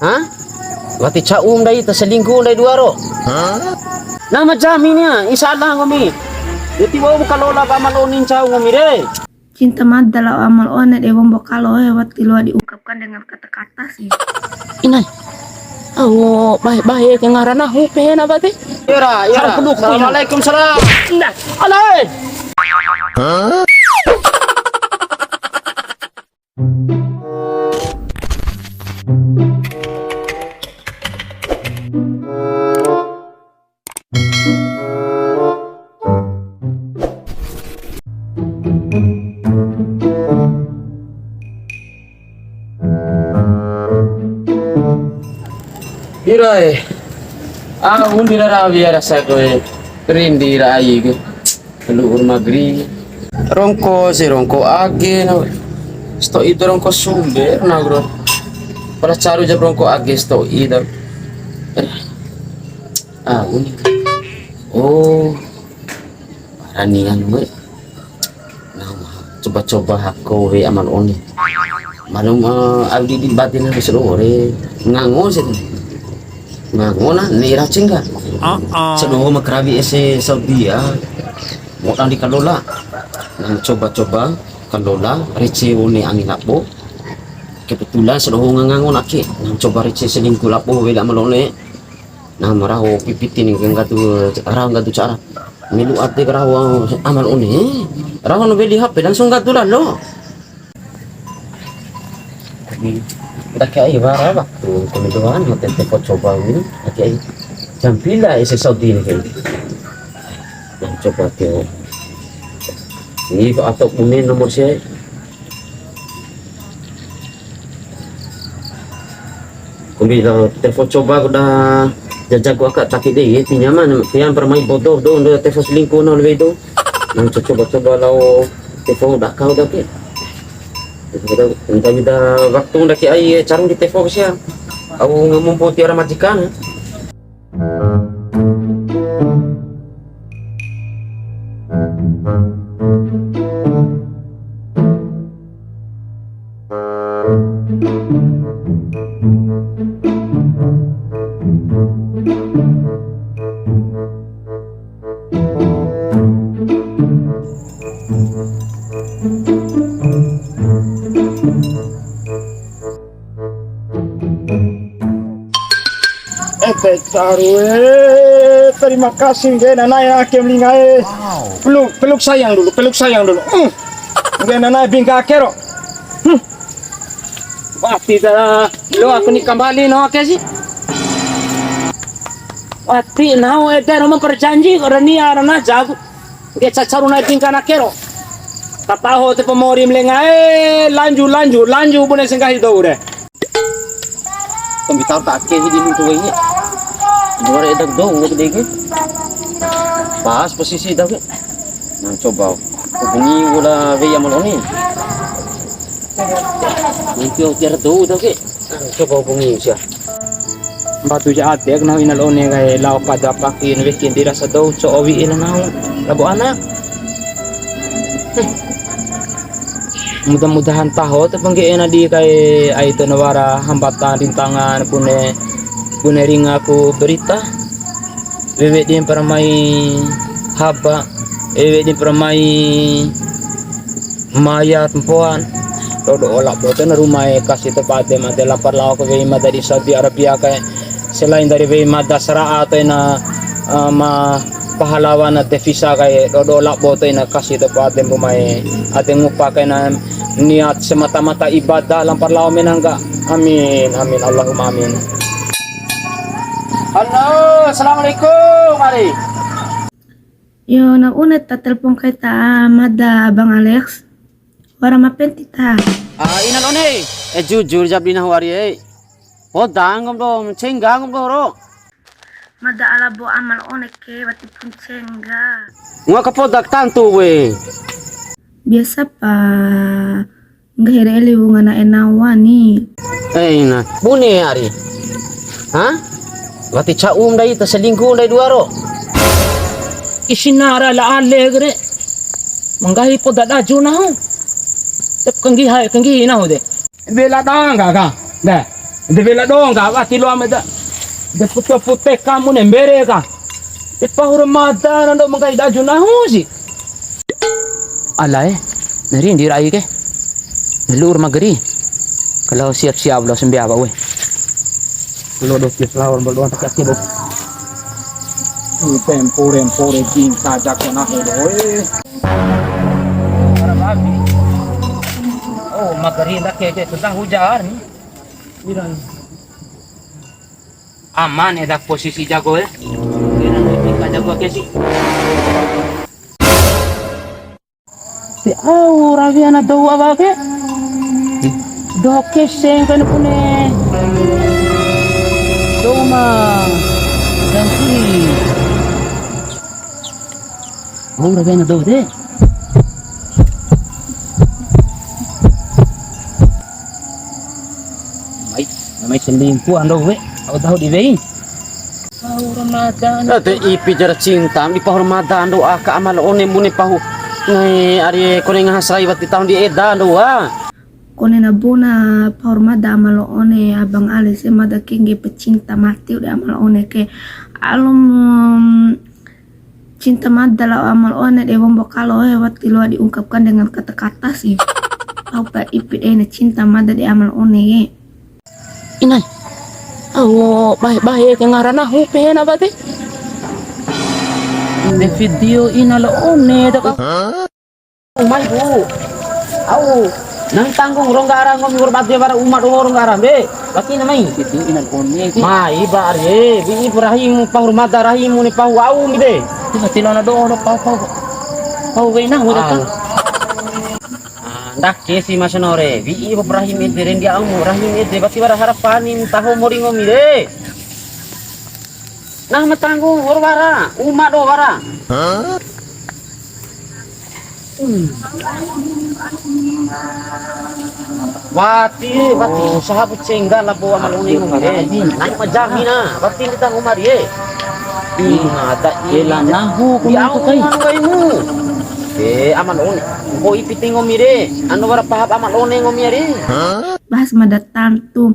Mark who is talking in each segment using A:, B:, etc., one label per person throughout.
A: Ha? Wati caum dai terselingkuh dai dua ro. Nama jaminnya insyaallah ngami. Jadi mau kalola ba malonin caum ngami re.
B: Cinta mah adalah amal onet bombo kalau wati luar diungkapkan dengan kata-kata sih.
C: Inay. Oh, baik-baik yang ngarana hupen apa teh?
A: Yara, yara. Assalamualaikum salam.
C: Nah, alay.
A: Irai. Aku ndira biara sa ko rindi rai ke. Luhur magri. Rongko si rongko age na. Sto itu rongko sumber na bro. Para caru jab rongko age sto ida. Uni. Oh. Paranian we. Nama coba-coba aku we aman oni. Manum abdi di batin na seluruh ngangon sih. Ngona ni racing ka. Sedoho makrabi ese Saudi ya. Mo di kalola. Nang coba-coba kalola rece ni angin lapo. Kebetulan sedoho ngangon aki. Nang coba rece selingkuh lapo wela malone. Nah maraho pipitin ng gatu arang gatu cara. Milu ate karawa amal uni. Raho no beli HP langsung gatu lo. Kita kayak ibarat waktu kemudian hotel tempat coba ini kayak jam pila isi Saudi ini kan yang coba ke ini atau punya nomor saya kemudian telepon coba udah jajak gua kat takik deh pinjaman pian permain bodoh do udah telepon selingkuh no lebih itu yang coba-coba lau telepon udah kau dah ke minta waktu ndak ai carung di telepon siya. Aku ngomong tiara majikan.
D: Terima kasih Nana akem lingai. Peluk sayang dulu, Nana bingka kero.
C: Wati dah lo aku ni kembali no ke sih? Wati now ada nama perjanji orang ni arana jago. Dia cacaru na tingkah nakero. Kataho te pemori melengai lanju boleh singgah itu udah.
A: Pembitaw tak ke di lutu ini. Dua edak do ngut dege. Pas posisi dah ke. Nah coba hubungi udah we amal oni. Nanti tiar do dah ke. Coba hubungi siya.
C: Batu jahat ya kena inal one kay law pada pakin wekin dirasa daw so owi ina na labo anak. Mudah-mudahan tahu tepengge na di kay ay to nawara hambatan rintangan pune ring aku berita wewe din para may haba wewe din para may mayat tempuan todo olak do na rumay kasi tepate mate lapar law ko wewe madari Saudi Arabia kay selain dari wewe madasra ato na pahlawan at devisa kay todo olak boto na kasi tepate rumay ating upakai na niat semata-mata ibadah lampar law menangga. Amin amin Allahumma amin.
A: Halo, assalamualaikum Ari.
B: Yo unet ta telepon kay ta mada Bang Alex. Wara mapenti ta.
A: Inan one. Jujur jab dinah wari Oh dangom do cenggangom do ro.
B: Mada alabo amal onek ke wati pun cengga.
A: Nga kapodak tantu we.
B: Biasa pa nggak hireli bunga na enawa nih.
A: Na bune Ari. Hah? Wati caum dai terselingkuh dai dua ro.
C: Isinara la alegre manggahi po dadaju na ho tep kanggi na ho de
D: Bela dang ka. Dah.
C: De bela dong ka wati lo ameda. De puto kamu nembere ka. De pahurmata nando magai daju na husi. Alay, nari hindi rai ke. Nalur magari. Kalau siap-siap lo sembiaba we. Lo do ke flower balon tak tibo.
D: Tempore din sajak na ho
C: Para babi. Oh, magari dak ke sedang hujan ni. Bilang aman edak posisi jago ya. Kira nih jago ke sih. Si au raviana do apa ke? Do keseng kan pune. Do ma dan kiri. Oh raviana do deh. May selingkuhan daw we. Ako daw di bay. Pahurmatan.
A: Ate ipi jar cinta di pahurmatan do ka amal one muni pahu ngai ari kuning hasrai wati tahun di edan do
B: Kone na bona pahormada amal one abang Alex mada kinge pecinta mati udah amal one ke alum cinta mada la amal one de bombo kalau wati lo diungkapkan dengan kata-kata sih. Apa ipi na cinta mada di amal one
C: Inay. Oh, baik-baik yang ngarana hupe na ba ti? De video inalo one dak.
A: umay bu au nang tanggung rong garang ngom hormati para umat rong garang be baki namai
C: Itu inal one ti.
A: mai bar ye bi ibrahim pahurmata rahim muni pahu au gide
C: Ti tilo na do pau. Pau we na mo dak.
A: dak kesi masanore bi ibrahim eden dia au rahim ede baki bara harapanin tahu mori ngomi de nah matanggung horwara umat do wara Wati sahabat sehingga lah bawa maluni ngomong naik majamina bati kita ngomar ye ada
C: Ela nahu
A: ya
C: kumain ko kay.
A: kaimu aman on ko ipiting ngomire anu wara pahap aman one ngomire
B: bahas madatang tu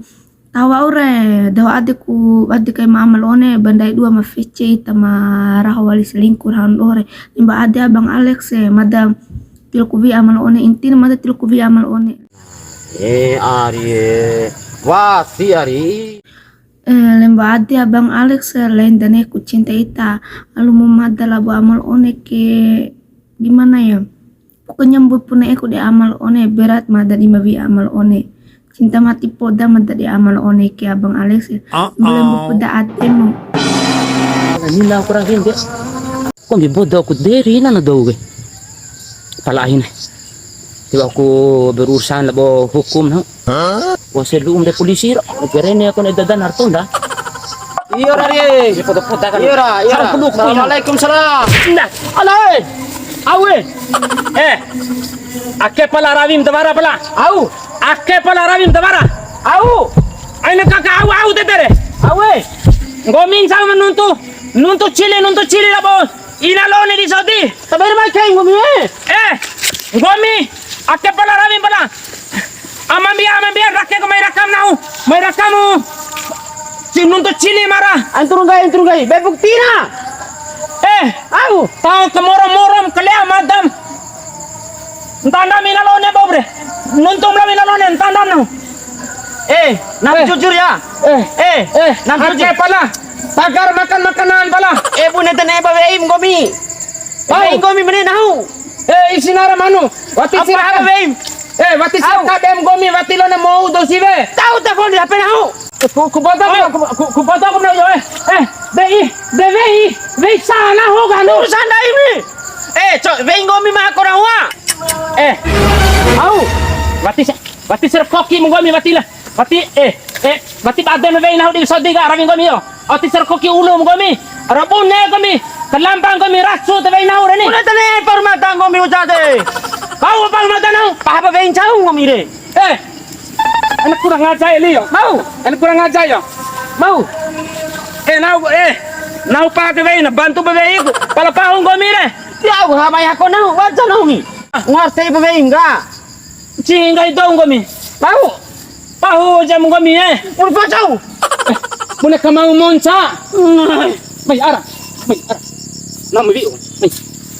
B: tawa ure dawa adik kay maamal one bandai dua ma fice tama rahawali selingkur han ore imba ade abang Alex madam tilkuvi amal one intin mada tilkuvi amal one
A: ari wati ari
B: lemba ade abang Alex lain dane ku cinta ita lalu memada labu amal one ke gimana ya pokoknya mbut puna aku di amal one berat mada di mabi amal one cinta mati poda mada di amal one ke abang Alex belum poda atemu
C: Nila kurang hindi. Kung bibodo ako diri na daw we. Palahin. Di ba ako berurusan labo hukum na. Wase luum de polisi ro. Nagkerene ako na dadan hartonda.
A: iya ari foto-foto kan iya assalamualaikum salam
C: Nah, alay. Awe. Ake pala ravim tabara pala. Au. Ake pala ravim tabara. Au. Ay nakakaawa de dere. Awe. Ngoming sa nuntu chile labo. Inalone di Saudi.
A: tabar mai kain ngomi
C: Gomi, ake pala ravim pala. Amambia rakke ko may rakam nau. May rakamu. Nuntu chile mara.
A: anturun gai be bukti na
C: Au, tao kemorom kelea madam. Entanda minalone bobre. Nuntum la minalone entanda no.
A: nam jujur ya nam
C: Ake
A: jujur
C: pala. Tagar makan makanan pala.
A: bune tane ba weim gomi
C: Au.
A: gomi mene nau
C: Isinara manu. Wati
A: apa
C: sira
A: weim
C: wati sira kadem gomi wati lo na mau do sibe.
A: tahu telepon dia penau
C: Kupata ko na yo Bei sana ho gano.
A: urusan dai mi weim gomi ma ko rawa
C: Au. Wati sir koki mo gomi wati la. Wati bade me vein hau di Saudi ga raving gomi yo. Wati sir koki ulo mo gomi. Rabun ne gomi. Kalampang gomi rasu te vein hau reni.
A: bune tane permata gomi ujade
C: Kau apa mata nau?
A: pahaba weim chau gomi re
C: Anak kurang ajar Leo. Mau? Anak kurang ajar yo. Mau? Nau pa ke vein bantu be vein. Pala pahung gomi re.
A: ya ha mai ko nau waja nau mi ngar sei be weim ga
C: Cing ga idong gomi. Mau? Pahu jam kami
D: Mun pacau.
C: Boleh kamau monca. Mai ara. Nama biu. Mai.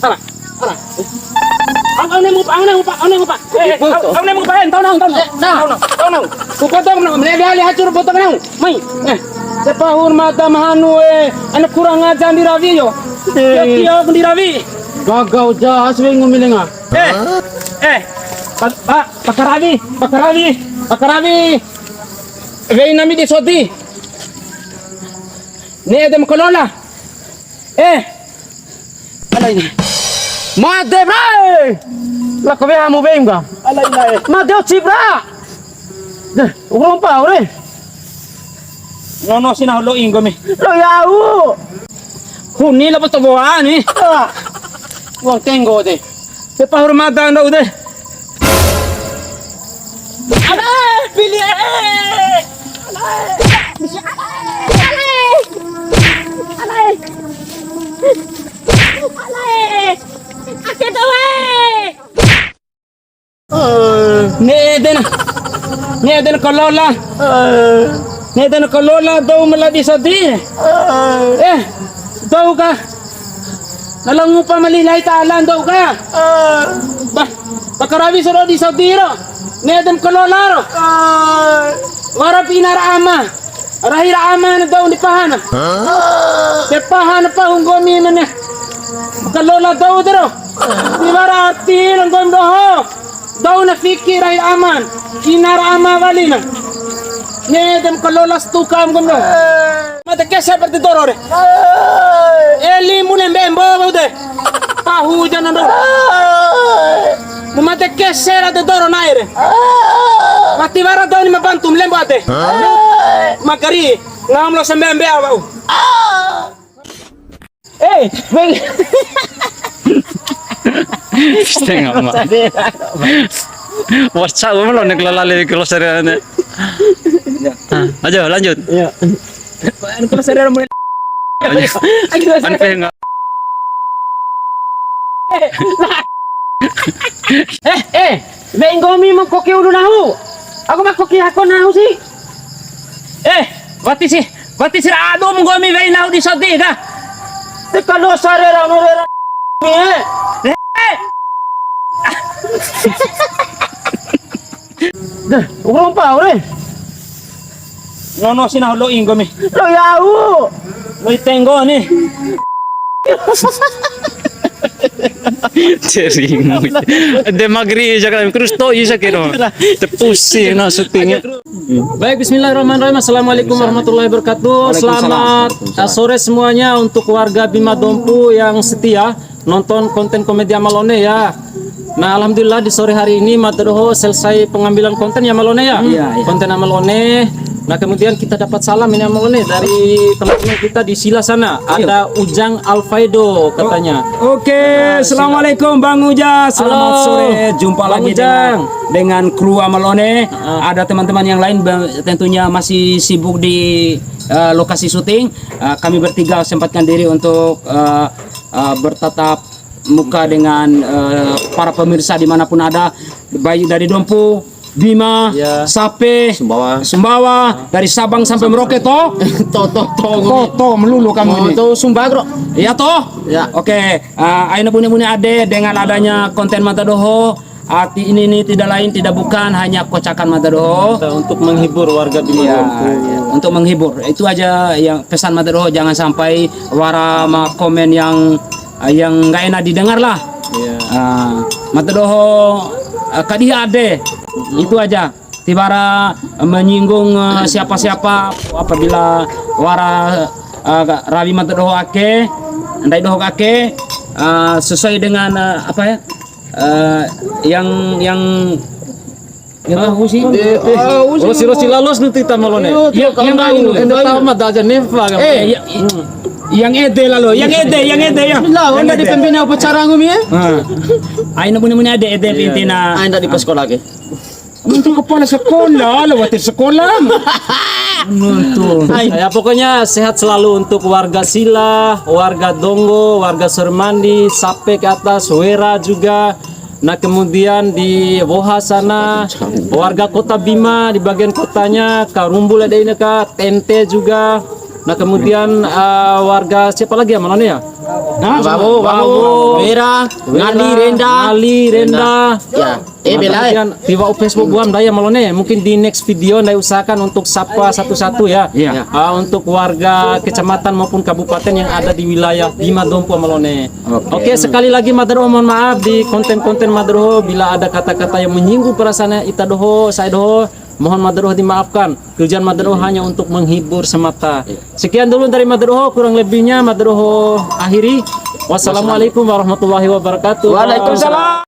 C: Ara. Ang ne mo pa. Ang ne mo pa. Tahu nang. Kupotong nang. Meneli hacur potong nang. Mai. Sepahun mata mahanu anak kurang ajar di Ravi yo. Kia di Ravi.
D: Gagau jahas we ngumilinga.
C: Pakaravi. Vei nami di soti. Ne adam kolola.
D: Alay ni. Mate bra. La ko mo beim ka. Alay na. Mate o chibra. Urong pa ore.
C: Nono sinaholo ingo mi.
D: Lo yau.
C: Huni la pato boa ni.
D: Wang tengo de.
C: Sepahun mata anda udah. Pilih. Neden kalola daw maladi sa di. Daw ka. Nalangu pa malilay talan daw ka. Pakarabi sa di sa diro. Neden kalola ro. Wara pinara ama. Rahira ama na daw ni pahana. Pahana pa hunggomi man. Kalola daw diro. Di wara arti lang gomdoho. Daw na fikir ay aman. Kinara ama wali na. Nedem kalolas tukam gomdo. Mata kesa seperti doror. Eli munem bembo ude. Tahu jangan do. Mumate kesera de doro naire. Mati wara daw ni mabantum lembo ate. Makari ngamlo sembembe awau. Weng.
E: Setengah mak. WhatsApp belum nih kalau lali kalau serialnya. Aja lanjut.
D: Iya.
C: Kalau saya mulai.
E: Anpe enggak.
C: Vengomi mo koki ulu nahu. Aku mah koki aku nahu sih. Bati sih ado mo gomi vei nahu di soti ka.
D: Te kalau sarera merera. Urong pa ore.
C: Nono sinaholo ingo mi.
D: Lo yau.
C: Lo tengo ni.
E: Cering. De magri jaga terus to isa kiro. Tepusi na syutingnya.
C: Baik, bismillahirrahmanirrahim. Assalamualaikum warahmatullahi wabarakatuh. Selamat sore semuanya untuk warga Bima Dompu yang setia nonton konten komedi Amalone ya. Nah, alhamdulillah di sore hari ini Matadoho selesai pengambilan konten ya Amalone ya.
D: Iya.
C: Konten Amalone. Nah, kemudian kita dapat salam ini Amalone dari teman-teman kita di Sila sana. Ada Ujang Alfaido katanya.
F: Oke, assalamualaikum Bang Uja. Selamat
C: Halo,
F: sore. Jumpa
C: Bang
F: lagi
C: Ujang.
F: dengan kru Amalone. Ada teman-teman yang lain tentunya masih sibuk di lokasi syuting. Kami bertiga sempatkan diri untuk bertatap muka dengan para pemirsa dimanapun ada, baik dari Dompu, Bima,
C: Ya.
F: Sape, Sumbawa, dari Sabang sampai Merauke toh. Toh melulu kamu ini.
C: Itu Sumbagro.
F: Iya toh?
C: Ya.
F: Oke, aina buni-buni ade dengan adanya konten Matadoho. Arti ini tidak lain tidak bukan hanya kocakan Matadoho.
C: Untuk menghibur warga Bima
F: Ya,
C: Dompu.
F: untuk menghibur. Itu aja yang pesan Matadoho, jangan sampai warama komen yang nggak enak didengar lah.
C: Ya.
F: Matadoho kadiha ade. Itu aja. Tibara menyinggung siapa-siapa apabila wara Rawi Matadoho ake, andai doho ake sesuai dengan apa ya? Yang sih?
C: Oh, si lalos nanti Tamalone.
F: Yang lain.
C: Tamat aja neva kan.
F: Yang ede lalu, yang ede ya.
D: Anda di pembina upacara ngumi ya?
F: Ayo punya ede pintina.
A: Anda di sekolah ke?
F: Untuk kepala sekolah, lewat sekolah.
C: Ya pokoknya sehat selalu untuk warga Sila, warga Donggo, warga Sermandi, Sape ke atas, Wera juga,
F: Nah kemudian di Woha sana warga kota Bima di bagian kotanya, Karumbul ada ini Kak, Tente juga. Nah kemudian warga siapa lagi ya malonnya ya?
A: Bawo, Vera,
F: Ngali, Renda.
A: Ya,
F: Nah, kemudian tiba Facebook buam daya malone ya. Mungkin di next video saya usahakan untuk sapa satu-satu ya.
D: Iya.
F: Untuk warga kecamatan maupun kabupaten yang ada di wilayah Bima Dompo malone. Oke, sekali lagi Madero mohon maaf di konten-konten Madero bila ada kata-kata yang menyinggung perasaan Ita Doho, saya Doho, mohon Madero dimaafkan. Tujuan Madero hanya untuk menghibur semata. Sekian dulu dari Madero, kurang lebihnya Madero akhiri. Wassalamualaikum warahmatullahi wabarakatuh.
A: Waalaikumsalam.